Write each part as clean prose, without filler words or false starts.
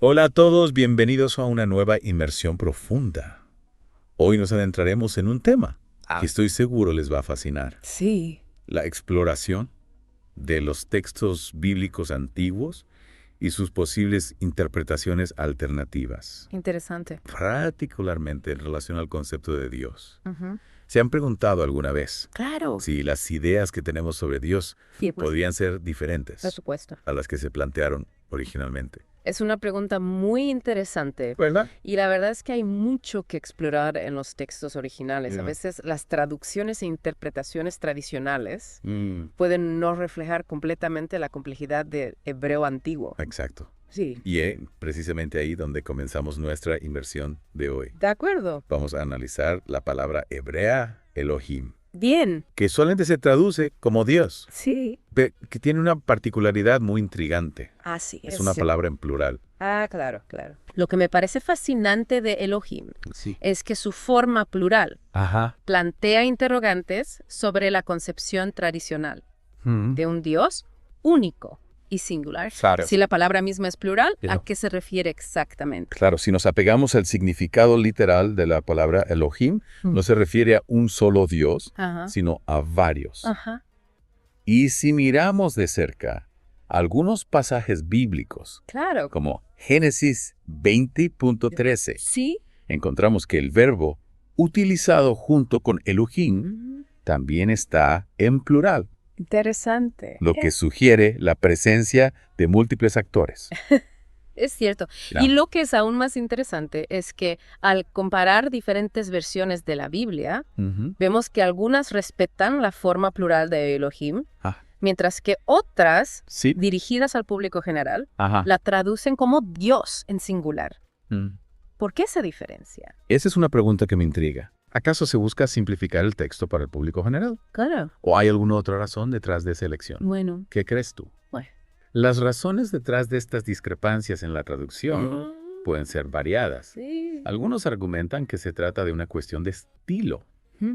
Hola a todos, bienvenidos a una nueva inmersión profunda. Hoy nos adentraremos en un tema que estoy seguro les va a fascinar. Sí, La exploración de los textos bíblicos antiguos y sus posibles interpretaciones alternativas, interesante. particularmente en relación al concepto de Dios. Ujú. ¿Se han preguntado alguna vez Claro. si las ideas que tenemos sobre Dios Sí, pues, podrían ser por diferentes supuesto. a las que se plantearon originalmente? Es una pregunta muy interesante ¿Verdad? y la verdad es que hay mucho que explorar en los textos originales. A Ya. veces las traducciones e interpretaciones tradicionales Mm, pueden no reflejar completamente la complejidad del hebreo antiguo. exacto. Sí, Y es precisamente ahí donde comenzamos nuestra inversión de hoy. de acuerdo. Vamos a analizar la palabra hebrea Elohim, Bien. que solamente se traduce como Dios, Sí. que tiene una particularidad muy intrigante. Así Es una palabra en plural. Ah, claro, claro. Lo que me parece fascinante de Elohim Sí. es que su forma plural Ajá. plantea interrogantes sobre la concepción tradicional Mm. de un Dios único y singular. Claro. Si la palabra misma es plural, ¿a Pero- qué se refiere exactamente? Claro, si nos apegamos al significado literal de la palabra Elohim, no se refiere a un solo Dios, Ajá. sino a varios. Ajá. Y si miramos de cerca algunos pasajes bíblicos, Claro. como Génesis 20.13, Sí. encontramos que el verbo utilizado junto con Elohim Mm, también está en plural, interesante. lo que sugiere la presencia de múltiples actores. Es cierto. Ya. Y lo que es aún más interesante es que al comparar diferentes versiones de la Biblia, Ujú. vemos que algunas respetan la forma plural de Elohim, Ah, mientras que otras, sí. dirigidas al público general, Ajá. la traducen como Dios en singular. Mm. ¿Por qué esa diferencia? Esa es una pregunta que me intriga. ¿Acaso se busca simplificar el texto para el público general? Claro. ¿O hay alguna otra razón detrás de esa elección? Bueno. ¿Qué crees tú? Bueno. Las razones detrás de estas discrepancias en la traducción pueden ser variadas. Sí. Algunos argumentan que se trata de una cuestión de estilo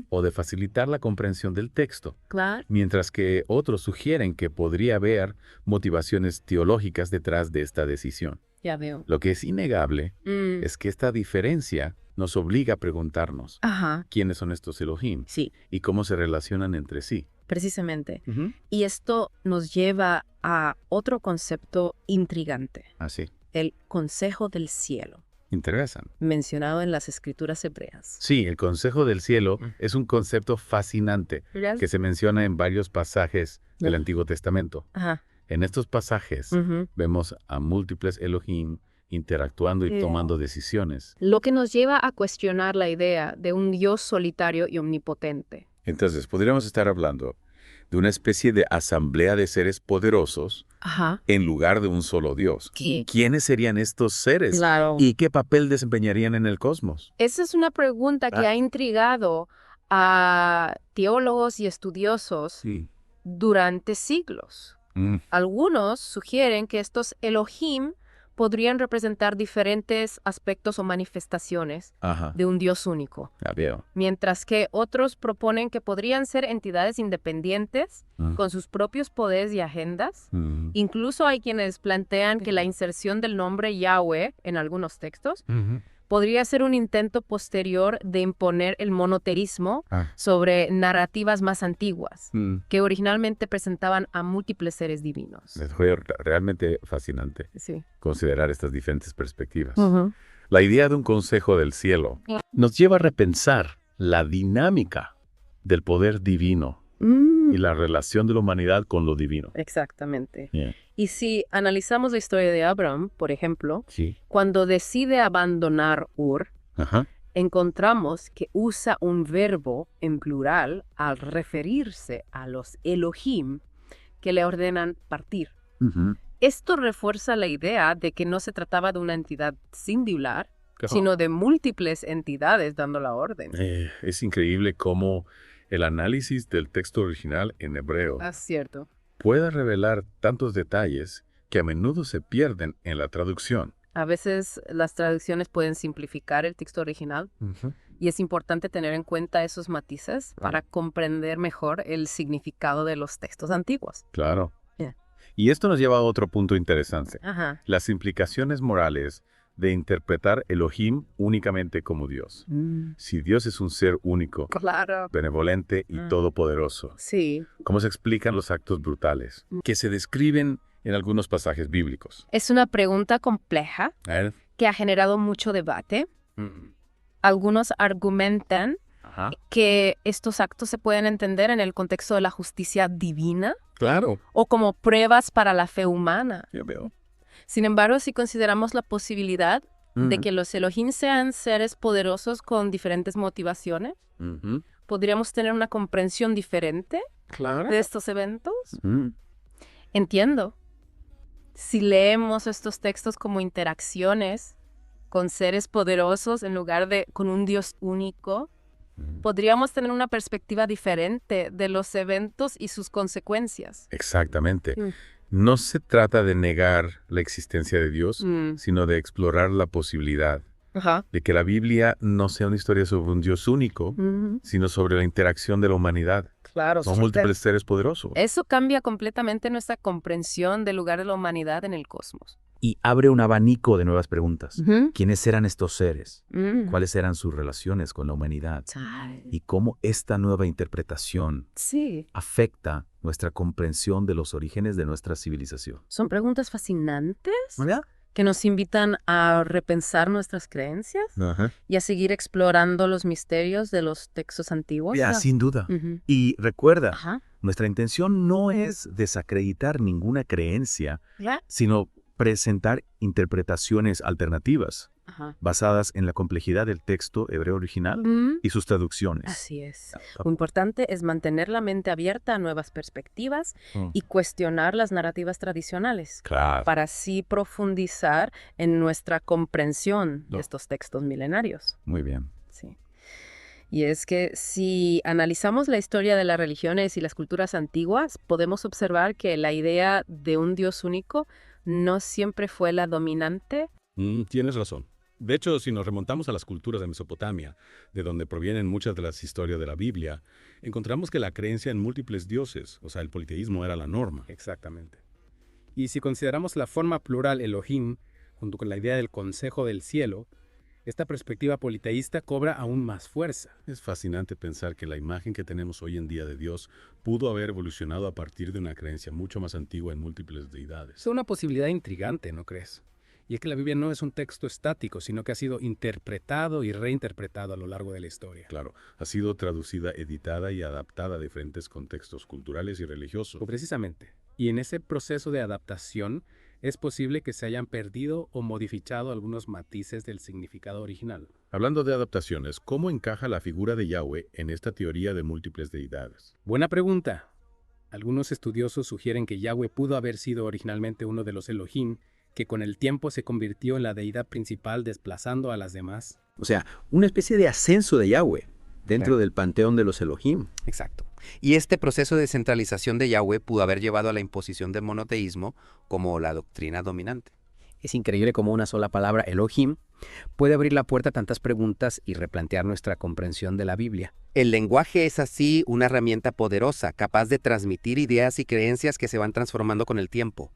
o de facilitar la comprensión del texto, Claro. mientras que otros sugieren que podría haber motivaciones teológicas detrás de esta decisión. Ya veo. Lo que es innegable es que esta diferencia nos obliga a preguntarnos Ajá. quiénes son estos Elohim Sí, y cómo se relacionan entre sí. precisamente. Y esto nos lleva a otro concepto intrigante, Así. el consejo del cielo, Interesan. mencionado en las escrituras hebreas. Sí, el consejo del cielo es un concepto fascinante que se menciona en varios pasajes del Ya. Antiguo Testamento. Ajá. En estos pasajes Ujú. vemos a múltiples Elohim interactuando y Yeah. tomando decisiones. Lo que nos lleva a cuestionar la idea de un Dios solitario y omnipotente. Entonces, podríamos estar hablando de una especie de asamblea de seres poderosos Ajá. en lugar de un solo Dios. ¿Qué? ¿Quiénes serían estos seres? Claro. ¿Y qué papel desempeñarían en el cosmos? Esa es una pregunta que Ah. ha intrigado a teólogos y estudiosos Sí. durante siglos. Algunos sugieren que estos Elohim podrían representar diferentes aspectos o manifestaciones Ajá. de un Dios único, Ya veo. mientras que otros proponen que podrían ser entidades independientes con sus propios poderes y agendas. Incluso hay quienes plantean que la inserción del nombre Yahweh en algunos textos podría ser un intento posterior de imponer el monoteísmo Ah. sobre narrativas más antiguas, que originalmente presentaban a múltiples seres divinos. Fue realmente fascinante Sí. considerar estas diferentes perspectivas. La idea de un consejo del cielo nos lleva a repensar la dinámica del poder divino y la relación de la humanidad con lo divino. Exactamente. Yeah. Y si analizamos la historia de Abraham, por ejemplo, Sí. cuando decide abandonar Ur, Ajá. encontramos que usa un verbo en plural al referirse a los Elohim que le ordenan partir. Esto refuerza la idea de que no se trataba de una entidad singular, sino de múltiples entidades dando la orden. Es increíble cómo el análisis del texto original en hebreo Es cierto. puede revelar tantos detalles que a menudo se pierden en la traducción. A veces las traducciones pueden simplificar el texto original y es importante tener en cuenta esos matices para comprender mejor el significado de los textos antiguos. Claro. Yeah. Y esto nos lleva a otro punto interesante. Ajá. Las implicaciones morales de interpretar Elohim únicamente como Dios. Si Dios es un ser único, Claro. benevolente y todopoderoso, Sí. ¿cómo se explican los actos brutales que se describen en algunos pasajes bíblicos? Es una pregunta compleja A ver. que ha generado mucho debate. Algunos argumentan Ajá. que estos actos se pueden entender en el contexto de la justicia divina Claro. o como pruebas para la fe humana. Ya veo. Sin embargo, si consideramos la posibilidad de que los Elohim sean seres poderosos con diferentes motivaciones, podríamos tener una comprensión diferente Claro. de estos eventos. Entiendo. Si leemos estos textos como interacciones con seres poderosos en lugar de con un Dios único, podríamos tener una perspectiva diferente de los eventos y sus consecuencias. Exactamente. No se trata de negar la existencia de Dios, sino de explorar la posibilidad Ajá. de que la Biblia no sea una historia sobre un Dios único, sino sobre la interacción de la humanidad Claro. con múltiples seres poderosos. Eso cambia completamente nuestra comprensión del lugar de la humanidad en el cosmos. Y abre un abanico de nuevas preguntas. ¿Quiénes eran estos seres? ¿Cuáles eran sus relaciones con la humanidad? ¿Y cómo esta nueva interpretación Sí. afecta nuestra comprensión de los orígenes de nuestra civilización? Son preguntas fascinantes ¿Verdad? que nos invitan a repensar nuestras creencias y a seguir explorando los misterios de los textos antiguos. Ya, sin duda. Ujú. Y recuerda, Ajá. nuestra intención no es desacreditar ninguna creencia, ¿Ya? sino presentar interpretaciones alternativas Ajá. basadas en la complejidad del texto hebreo original y sus traducciones. Así es. Lo importante es mantener la mente abierta a nuevas perspectivas y cuestionar las narrativas tradicionales Claro. para así profundizar en nuestra comprensión de estos textos milenarios. Muy bien. Sí. Y es que si analizamos la historia de las religiones y las culturas antiguas, podemos observar que la idea de un Dios único no siempre fue la dominante. Tienes razón. De hecho, si nos remontamos a las culturas de Mesopotamia, de donde provienen muchas de las historias de la Biblia, encontramos que la creencia en múltiples dioses, o sea, el politeísmo, era la norma. Exactamente. Y si consideramos la forma plural Elohim, junto con la idea del consejo del cielo, esta perspectiva politeísta cobra aún más fuerza. Es fascinante pensar que la imagen que tenemos hoy en día de Dios pudo haber evolucionado a partir de una creencia mucho más antigua en múltiples deidades. Es una posibilidad intrigante, ¿no crees? Y es que la Biblia no es un texto estático, sino que ha sido interpretado y reinterpretado a lo largo de la historia. Claro, ha sido traducida, editada y adaptada a diferentes contextos culturales y religiosos. Precisamente. Y en ese proceso de adaptación es posible que se hayan perdido o modificado algunos matices del significado original. Hablando de adaptaciones, ¿cómo encaja la figura de Yahweh en esta teoría de múltiples deidades? Buena pregunta. Algunos estudiosos sugieren que Yahweh pudo haber sido originalmente uno de los Elohim, que con el tiempo se convirtió en la deidad principal desplazando a las demás. O sea, una especie de ascenso de Yahweh dentro del panteón de los Elohim. Exacto. Y este proceso de centralización de Yahweh pudo haber llevado a la imposición del monoteísmo como la doctrina dominante. Es increíble cómo una sola palabra, Elohim, puede abrir la puerta a tantas preguntas y replantear nuestra comprensión de la Biblia. El lenguaje es así una herramienta poderosa, capaz de transmitir ideas y creencias que se van transformando con el tiempo.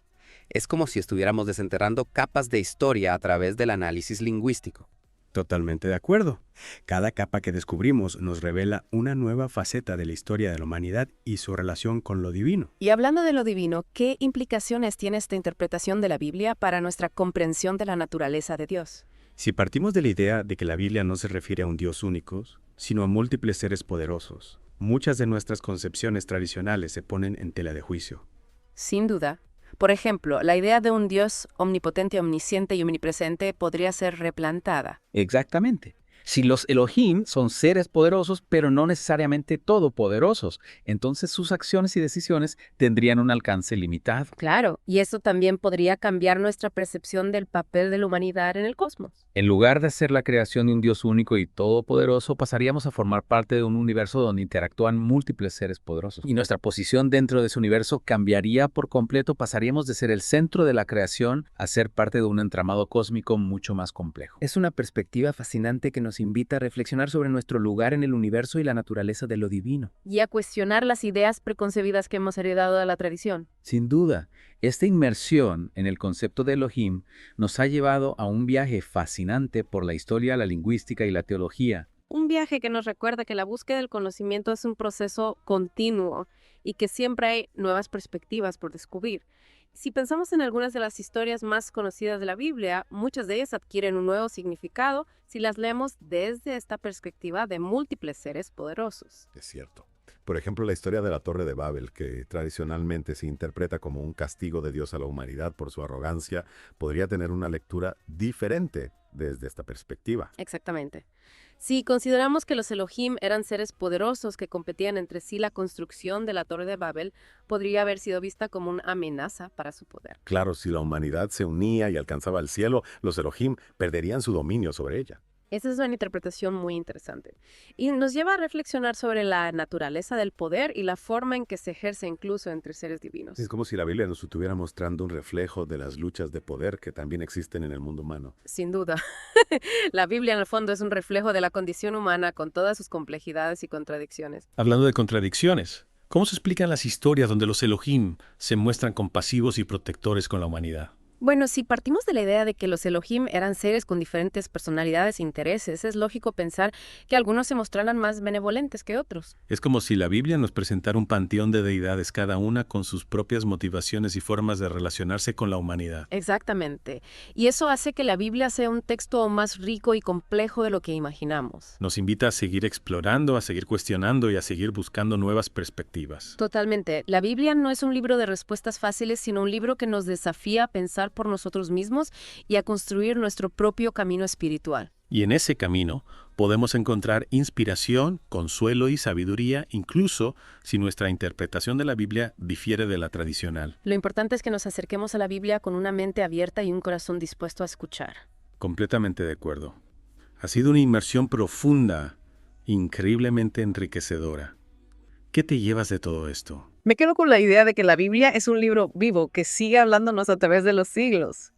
Es como si estuviéramos desenterrando capas de historia a través del análisis lingüístico. Totalmente de acuerdo. Cada capa que descubrimos nos revela una nueva faceta de la historia de la humanidad y su relación con lo divino. Y hablando de lo divino, ¿qué implicaciones tiene esta interpretación de la Biblia para nuestra comprensión de la naturaleza de Dios? Si partimos de la idea de que la Biblia no se refiere a un Dios único, sino a múltiples seres poderosos, muchas de nuestras concepciones tradicionales se ponen en tela de juicio. Sin duda. Por ejemplo, la idea de un Dios omnipotente, omnisciente y omnipresente podría ser replantada. Exactamente. Si los Elohim son seres poderosos, pero no necesariamente todopoderosos, entonces sus acciones y decisiones tendrían un alcance limitado. Claro, y eso también podría cambiar nuestra percepción del papel de la humanidad en el cosmos. En lugar de ser la creación de un Dios único y todopoderoso, pasaríamos a formar parte de un universo donde interactúan múltiples seres poderosos. Y nuestra posición dentro de ese universo cambiaría por completo, pasaríamos de ser el centro de la creación a ser parte de un entramado cósmico mucho más complejo. Es una perspectiva fascinante que nos nos invita a reflexionar sobre nuestro lugar en el universo y la naturaleza de lo divino. Y a cuestionar las ideas preconcebidas que hemos heredado de la tradición. Sin duda, esta inmersión en el concepto de Elohim nos ha llevado a un viaje fascinante por la historia, la lingüística y la teología. Un viaje que nos recuerda que la búsqueda del conocimiento es un proceso continuo y que siempre hay nuevas perspectivas por descubrir. Si pensamos en algunas de las historias más conocidas de la Biblia, muchas de ellas adquieren un nuevo significado si las leemos desde esta perspectiva de múltiples seres poderosos. Es cierto. Por ejemplo, la historia de la Torre de Babel, que tradicionalmente se interpreta como un castigo de Dios a la humanidad por su arrogancia, podría tener una lectura diferente desde esta perspectiva. Exactamente. Si consideramos que los Elohim eran seres poderosos que competían entre sí, la construcción de la Torre de Babel podría haber sido vista como una amenaza para su poder. Claro, si la humanidad se unía y alcanzaba el cielo, los Elohim perderían su dominio sobre ella. Esa es una interpretación muy interesante. Y nos lleva a reflexionar sobre la naturaleza del poder y la forma en que se ejerce incluso entre seres divinos. Es como si la Biblia nos estuviera mostrando un reflejo de las luchas de poder que también existen en el mundo humano. Sin duda. La Biblia en el fondo es un reflejo de la condición humana con todas sus complejidades y contradicciones. Hablando de contradicciones, ¿cómo se explican las historias donde los Elohim se muestran compasivos y protectores con la humanidad? Bueno, si partimos de la idea de que los Elohim eran seres con diferentes personalidades e intereses, es lógico pensar que algunos se mostraran más benevolentes que otros. Es como si la Biblia nos presentara un panteón de deidades, cada una con sus propias motivaciones y formas de relacionarse con la humanidad. Exactamente. Y eso hace que la Biblia sea un texto más rico y complejo de lo que imaginamos. Nos invita a seguir explorando, a seguir cuestionando y a seguir buscando nuevas perspectivas. Totalmente. La Biblia no es un libro de respuestas fáciles, sino un libro que nos desafía a pensar por nosotros mismos y a construir nuestro propio camino espiritual. Y en ese camino podemos encontrar inspiración, consuelo y sabiduría, incluso si nuestra interpretación de la Biblia difiere de la tradicional. Lo importante es que nos acerquemos a la Biblia con una mente abierta y un corazón dispuesto a escuchar. Completamente de acuerdo. Ha sido una inmersión profunda, increíblemente enriquecedora. ¿Qué te llevas de todo esto? Me quedo con la idea de que la Biblia es un libro vivo que sigue hablándonos a través de los siglos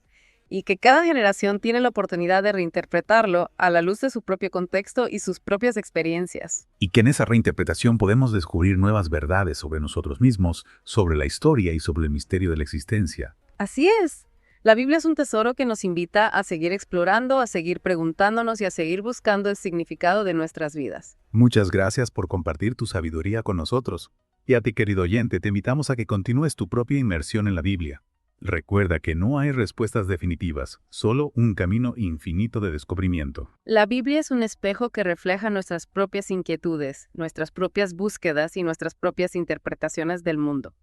y que cada generación tiene la oportunidad de reinterpretarlo a la luz de su propio contexto y sus propias experiencias. Y que en esa reinterpretación podemos descubrir nuevas verdades sobre nosotros mismos, sobre la historia y sobre el misterio de la existencia. Así es. La Biblia es un tesoro que nos invita a seguir explorando, a seguir preguntándonos y a seguir buscando el significado de nuestras vidas. Muchas gracias por compartir tu sabiduría con nosotros. Y a ti, querido oyente, te invitamos a que continúes tu propia inmersión en la Biblia. Recuerda que no hay respuestas definitivas, solo un camino infinito de descubrimiento. La Biblia es un espejo que refleja nuestras propias inquietudes, nuestras propias búsquedas y nuestras propias interpretaciones del mundo.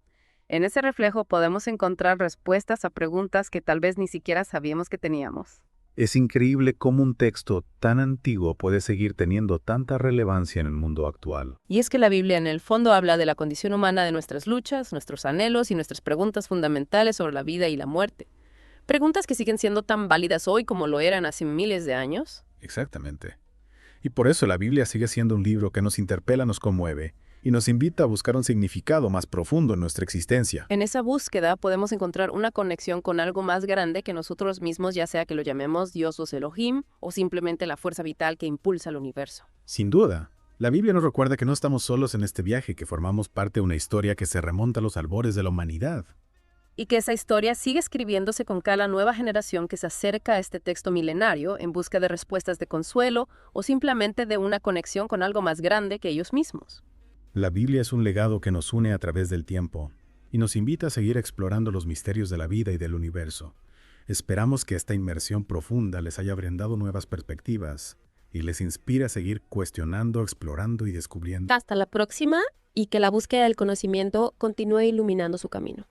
En ese reflejo podemos encontrar respuestas a preguntas que tal vez ni siquiera sabíamos que teníamos. Es increíble cómo un texto tan antiguo puede seguir teniendo tanta relevancia en el mundo actual. Y es que la Biblia en el fondo habla de la condición humana, de nuestras luchas, nuestros anhelos y nuestras preguntas fundamentales sobre la vida y la muerte. Preguntas que siguen siendo tan válidas hoy como lo eran hace miles de años. Exactamente. Y por eso la Biblia sigue siendo un libro que nos interpela, nos conmueve y nos invita a buscar un significado más profundo en nuestra existencia. En esa búsqueda podemos encontrar una conexión con algo más grande que nosotros mismos, ya sea que lo llamemos Dios o Elohim, o simplemente la fuerza vital que impulsa el universo. Sin duda, la Biblia nos recuerda que no estamos solos en este viaje, que formamos parte de una historia que se remonta a los albores de la humanidad. Y que esa historia sigue escribiéndose con cada nueva generación que se acerca a este texto milenario en busca de respuestas de consuelo o simplemente de una conexión con algo más grande que ellos mismos. La Biblia es un legado que nos une a través del tiempo y nos invita a seguir explorando los misterios de la vida y del universo. Esperamos que esta inmersión profunda les haya brindado nuevas perspectivas y les inspire a seguir cuestionando, explorando y descubriendo. Hasta la próxima y que la búsqueda del conocimiento continúe iluminando su camino.